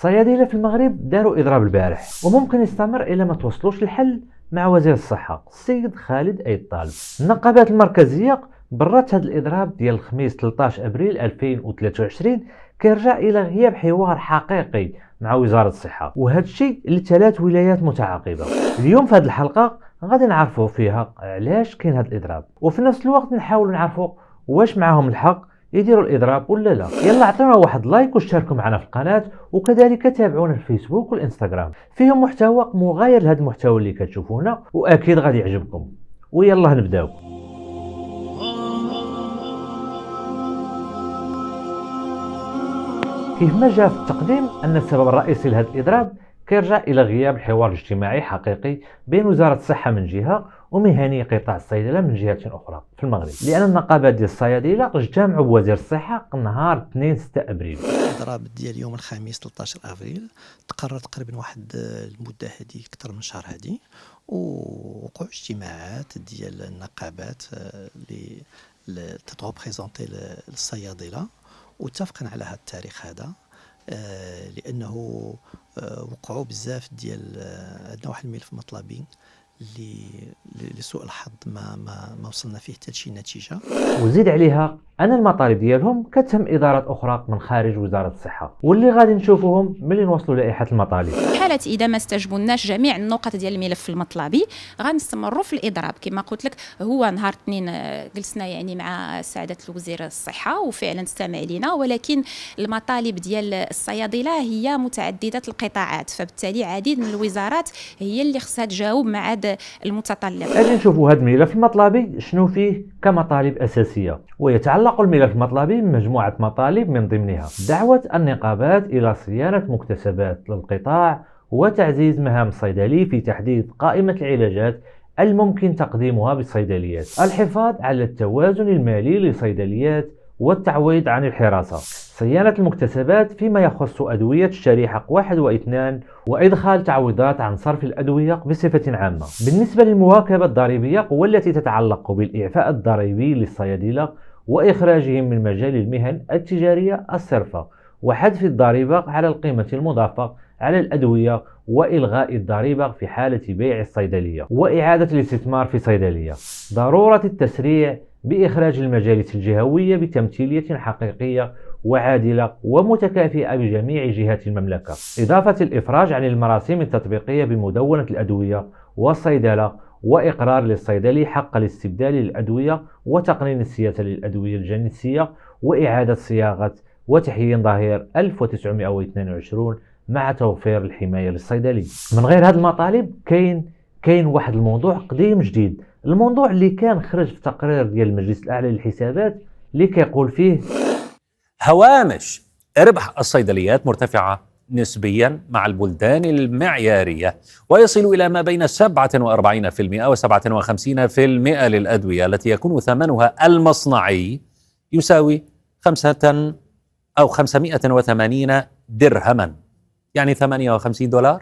الصيادلة في المغرب داروا إضراب البارح وممكن يستمر إلى ما توصلوش الحل مع وزير الصحة السيد خالد أيد طالب. النقابات المركزية برات هذا الإضراب ديال الخميس 13 أبريل 2023 كيرجع إلى غياب حوار حقيقي مع وزارة الصحة، وهذا الشيء لثلاث ولايات متعاقبة. اليوم في هذه الحلقة غادي نعرفوا فيها علاش كاين هذا الإضراب، وفي نفس الوقت نحاولوا نعرفوا واش معاهم الحق يديروا الإضراب ولا لا. يلا عطونا واحد لايك واشتركوا معنا في القناة، وكذلك تابعونا في الفيسبوك والإنستغرام، فيهم محتوى مغاير لهذا المحتوى اللي كتشوفونا وأكيد غادي يعجبكم. ويلا نبداو. كيف ما جاء في التقديم أن السبب الرئيسي لهذا الإضراب كيرجع إلى غياب الحوار الاجتماعي حقيقي بين وزارة الصحة من جهة ومهني قطاع الصيدلة من جهة أخرى في المغرب، لأن النقابات ديال الصيادلة اجتمعوا بوزير الصحة نهار 2/6 أبريل. الإضراب ديال يوم الخميس 13 أبريل تقرر تقريبا واحد المدة هذه أكثر من شهر هذه، ووقعوا اجتماعات ديال النقابات اللي تتغوبريزونتي الصيادلة، واتفقنا على هذا التاريخ هذا لأنه وقعوا بزاف ديال عندنا واحد الملف مطلبي اللي لسوء الحظ ما وصلنا فيه حتى شي نتيجة. وزيد عليها أن المطالب ديالهم كتهم إدارات أخرى من خارج وزارة الصحة، واللي غادي نشوفوهم ملي نوصلوا لائحة المطالب. حالة إذا ما استجبناش جميع النقط ديال الملف المطلبي غنستمروا في الإضراب. كما قلت لك هو نهار 2 جلسنا يعني مع سعادة الوزير الصحة وفعلا استمع لنا، ولكن المطالب ديال الصيادلة هي متعددة القطاعات، فبالتالي عديد من الوزارات هي اللي خصها تجاوب مع هذا المتطلب. أجي نشوفوا هذا الملف المطلبي شنو فيه كمطالب أساسية، ويتعلق الملف المطلبي بمجموعة مطالب من ضمنها دعوة النقابات إلى صيانة مكتسبات للقطاع وتعزيز مهام الصيدلي في تحديد قائمة العلاجات الممكن تقديمها بالصيدليات، الحفاظ على التوازن المالي للصيدليات والتعويض عن الحراسة، صيانة المكتسبات فيما يخص أدوية الشريحة 1 و2، وإدخال تعويضات عن صرف الأدوية بصفة عامة. بالنسبة للمواكبة الضريبية والتي تتعلق بالإعفاء الضريبي للصيادلة وإخراجهم من مجال المهن التجارية الصرفة، وحذف الضريبة على القيمة المضافة على الأدوية، وإلغاء الضريبة في حالة بيع الصيدلية، وإعادة الاستثمار في صيدلية. ضرورة التسريع بإخراج المجالس الجهوية بتمثيلية حقيقية وعادلة ومتكافئة بجميع جهات المملكة، إضافة الإفراج عن المراسيم التطبيقية بمدونة الأدوية والصيدلة، وإقرار للصيدلي حق الاستبدال للأدوية وتقنين السياسة للأدوية الجنسية، وإعادة صياغة وتحيين ظهير 1922 مع توفير الحماية للصيدلي. من غير هذه المطالب كاين واحد الموضوع قديم جديد، الموضوع اللي كان خرج في تقرير ديال المجلس الأعلى للحسابات اللي كيقول فيه هوامش ربح الصيدليات مرتفعة نسبيا مع البلدان المعيارية، ويصل إلى ما بين 47% و 57% للأدوية التي يكون ثمنها المصنعي يساوي 580 درهما، يعني $58.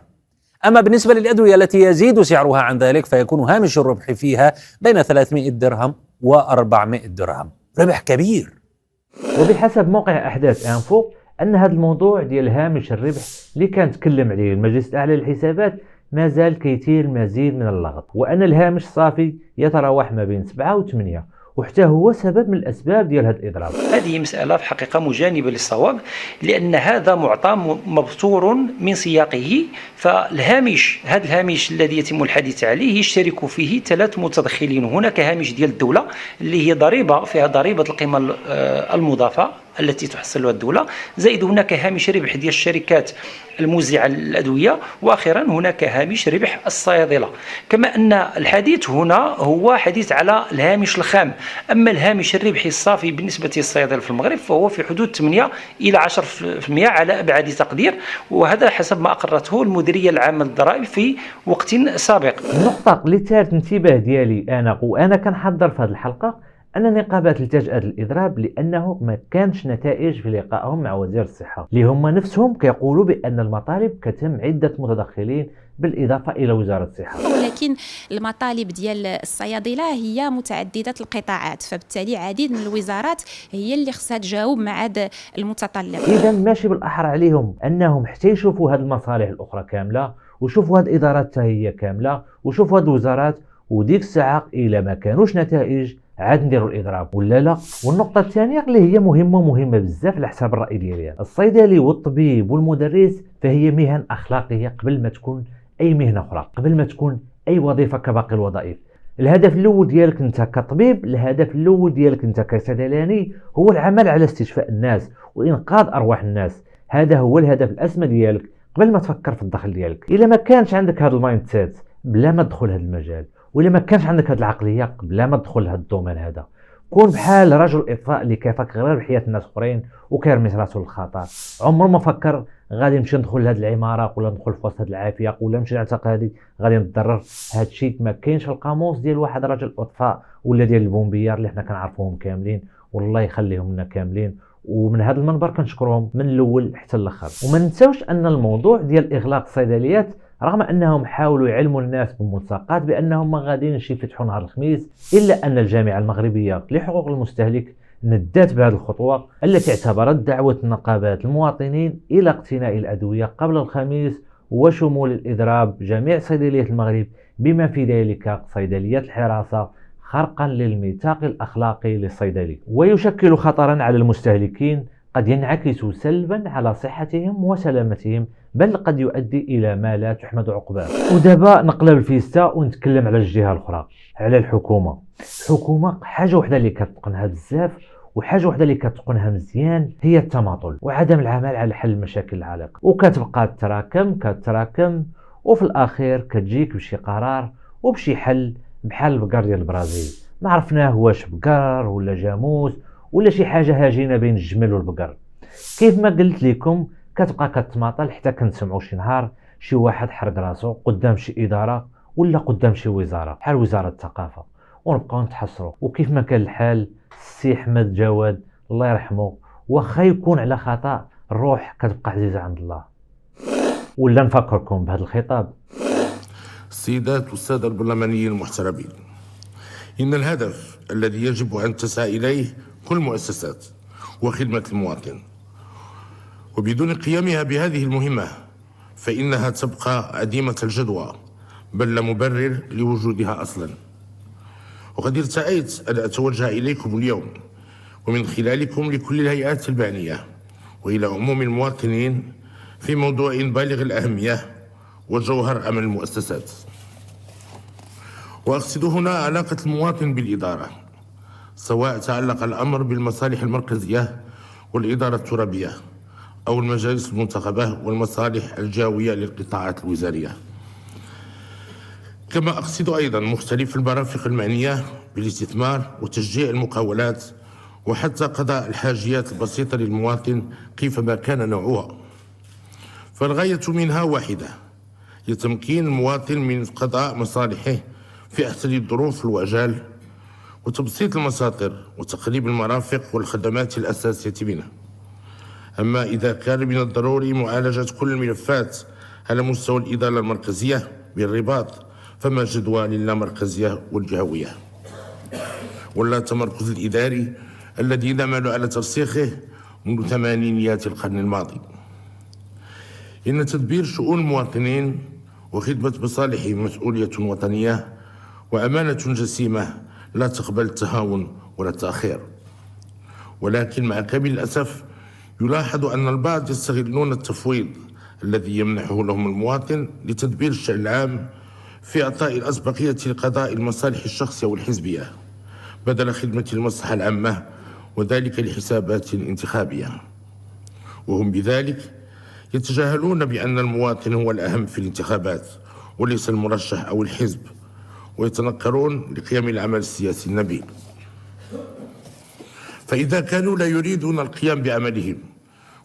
أما بالنسبة للأدوية التي يزيد سعرها عن ذلك فيكون هامش الربح فيها بين 300 درهم و 400 درهم، ربح كبير. وبحسب موقع أحداث أنفو أن هذا الموضوع ديال هامش الربح اللي كان تكلم عليه المجلس الأعلى للحسابات مازال كيثير مزيد من اللغط، وأن الهامش الصافي يتراوح ما بين 7 و8، وحتى هو سبب من الأسباب ديال هذا الإضراب. هذه مسألة في حقيقة مجانبة للصواب، لأن هذا معطى مبتور من سياقه. فالهامش هذا الهامش الذي يتم الحديث عليه يشترك فيه 3 متدخلين. هناك هامش ديال الدولة اللي هي ضريبة فيها ضريبة القيمة المضافة التي تحصلها الدولة، زائد هناك هامش ربح ديال الشركات الموزعة للأدوية، وأخيرا هناك هامش ربح الصيادلة. كما أن الحديث هنا هو حديث على الهامش الخام. أما الهامش الربحي الصافي بالنسبة للصيادلة في المغرب فهو في حدود 8 إلى 10% على أبعد تقدير، وهذا حسب ما أقرته المديرية العامة للضرائب في وقت سابق. النقطة اللي ثارت انتباه ديالي أنا كنحضر في هذه الحلقة أن النقابات التجأت للإضراب لأنه ما كانش نتائج في لقائهم مع وزير الصحة، اللي هم نفسهم كيقولوا بأن المطالب كتم عدة متدخلين بالإضافة إلى وزارة الصحة. ولكن المطالب ديال الصيادلة هي متعددة القطاعات، فبالتالي عديد من الوزارات هي اللي خصها تجاوب مع هذا المتطلب. إذا ماشي بالأحرى عليهم أنهم حتى يشوفوا هذه المصالح الأخرى كاملة، وشوفوا هذه الإدارات هي كاملة، وشوفوا هذه الوزارات، وديك الساعة إلا ما كانوش نتائج عاد نديروا الإضراب ولا لا. والنقطة الثانية اللي هي مهمة بزاف على حساب الرأي ديالي، الصيدلي والطبيب والمدرس فهي مهن أخلاقية قبل ما تكون أي مهنة أخرى، قبل ما تكون أي وظيفة كباقي الوظائف. الهدف الأول ديالك أنت كطبيب، الهدف الأول ديالك أنت كصيدلاني هو العمل على استشفاء الناس وإنقاذ أرواح الناس. هذا هو الهدف الأسمى ديالك قبل ما تفكر في الدخل ديالك. إلا ما كانش عندك هذا المايند سيت بلا ما تدخل هذا المجال، ولا ما كانش عندك هذه العقليه قبل ما تدخل هذا الدومين هذا، كون بحال رجل اطفاء اللي كيفكر غير بحياه الناس اخرين وكيرمي راسو للخطر. عمره ما فكر غادي نمشي ندخل لهذه العماره ولا ندخل في وسط هذه العافيه ولا نمشي نعتق هذه غادي نتضرر. هذا الشيء ما كاينش في القاموس ديال واحد رجل اطفاء ولا ديال البومبيار اللي حنا كنعرفوهم كاملين، والله يخليهم لنا كاملين. ومن هذا المنبر كنشكرهم من الاول حتى الاخر. وما ننساوش ان الموضوع ديال اغلاق الصيدليات رغم انهم حاولوا يعلموا الناس بالملصقات بانهم ما غاديينش يفتحوا نهار الخميس، الا ان الجامعه المغربيه لحقوق المستهلك ندات بهذه الخطوه التي اعتبرت دعوه نقابات المواطنين الى اقتناء الادويه قبل الخميس وشمول الاضراب جميع صيدليات المغرب بما في ذلك صيدليات الحراسه، خرقا للميثاق الاخلاقي للصيدلي، ويشكل خطرا على المستهلكين قد ينعكس سلبا على صحتهم وسلامتهم، بل قد يؤدي الى ما لا تحمد عقباه. ودابا نقلب الفيستا ونتكلم على الجهه الاخرى، على الحكومه. الحكومه حاجه وحده اللي كتقنها بزاف وحاجه وحده اللي كتقنها مزيان هي التماطل وعدم العمل على حل المشاكل العالقه، وكتبقى تتراكم وفي الاخير كتجيك بشي قرار وبشي حل بحال البقر ديال البرازيل. ما عرفناه واش بقر ولا جاموس ولا شي حاجه هاجينه بين الجمل والبقر. كيف ما قلت لكم كتبقى كتماطل حتى كنسمعوا شي نهار شي واحد حرق راسو قدام شي اداره ولا قدام شي وزاره بحال وزاره الثقافه، ونبقاو نتحسروا. وكيف ما كان الحال السي احمد جواد الله يرحمه واخا يكون على خطا الروح كتبقى عزيزه عند الله. ولا نفكركم بهذا الخطاب. السيدات والساده البرلمانيين المحترمين، ان الهدف الذي يجب ان تسعى اليه كل المؤسسات هو خدمه المواطن، وبدون قيامها بهذه المهمة فإنها تبقى عديمة الجدوى بل لا مبرر لوجودها أصلا. وقد ارتأيت أن أتوجه إليكم اليوم ومن خلالكم لكل الهيئات المعنية وإلى عموم المواطنين في موضوع بالغ الأهمية وجوهر أمل المؤسسات. وأقصد هنا علاقة المواطن بالإدارة، سواء تعلق الأمر بالمصالح المركزية والإدارة الترابية أو المجالس المنتخبة والمصالح الجاوية للقطاعات الوزارية. كما أقصد أيضا مختلف المرافق المعنية بالاستثمار وتشجيع المقاولات وحتى قضاء الحاجيات البسيطة للمواطن كيفما كان نوعها، فالغاية منها واحدة، هي تمكين المواطن من قضاء مصالحه في أحسن الظروف الوعجال وتبسيط المساطر وتقريب المرافق والخدمات الأساسية منها. أما إذا كان من الضروري معالجة كل الملفات على مستوى الإدارة المركزية بالرباط، فما جدوى للامركزية والجهوية ولا التمركز الإداري الذي نعمل على ترسيخه منذ ثمانينيات القرن الماضي. إن تدبير شؤون المواطنين وخدمة مصالحهم مسؤولية وطنية وأمانة جسيمة لا تقبل التهاون ولا التأخير. ولكن مع كامل الأسف يلاحظ أن البعض يستغلون التفويض الذي يمنحه لهم المواطن لتدبير الشأن العام في إعطاء الأسبقية لقضاء المصالح الشخصية والحزبية بدل خدمة المصلحة العامة، وذلك لحسابات انتخابية، وهم بذلك يتجاهلون بأن المواطن هو الأهم في الانتخابات وليس المرشح أو الحزب، ويتنكرون لقيام العمل السياسي النبيل. فإذا كانوا لا يريدون القيام بعملهم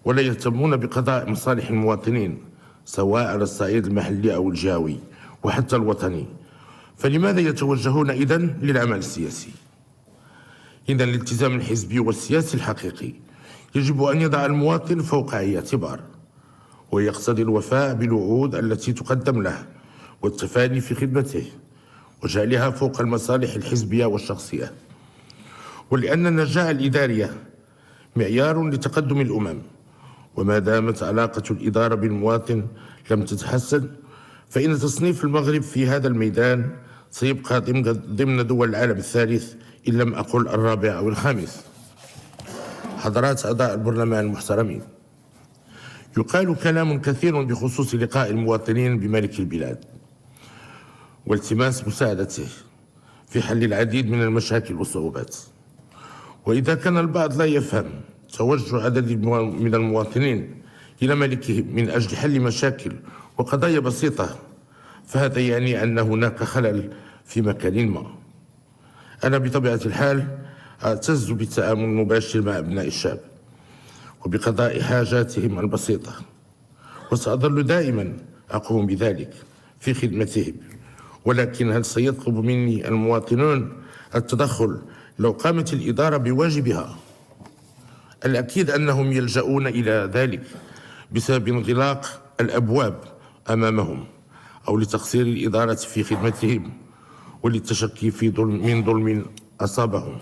ولا يهتمون بقضاء مصالح المواطنين سواء على الصعيد المحلي أو الجهوي وحتى الوطني، فلماذا يتوجهون إذن للعمل السياسي؟ إذن الالتزام الحزبي والسياسي الحقيقي يجب أن يضع المواطن فوق أي اعتبار، ويقتضي الوفاء بالوعود التي تقدم له والتفاني في خدمته وجعلها فوق المصالح الحزبية والشخصية، ولأن النجاعة الإدارية معيار لتقدم الأمم، وما دامت علاقة الإدارة بالمواطن لم تتحسن فإن تصنيف المغرب في هذا الميدان سيبقى ضمن دول العالم الثالث إن لم أقل الرابع أو الخامس. حضرات أعضاء البرلمان المحترمين، يقال كلام كثير بخصوص لقاء المواطنين بملك البلاد والتماس مساعدته في حل العديد من المشاكل والصعوبات، وإذا كان البعض لا يفهم توجه عدد من المواطنين إلى ملكهم من أجل حل مشاكل وقضايا بسيطة فهذا يعني أن هناك خلل في مكان ما. أنا بطبيعة الحال أعتز بالتعامل المباشر مع أبناء الشعب وبقضاء حاجاتهم البسيطة، وسأظل دائما أقوم بذلك في خدمتهم، ولكن هل سيطلب مني المواطنون التدخل لو قامت الإدارة بواجبها؟ الأكيد أنهم يلجؤون إلى ذلك بسبب انغلاق الأبواب أمامهم أو لتقصير الإدارة في خدمتهم وللتشكي من ظلم أصابهم.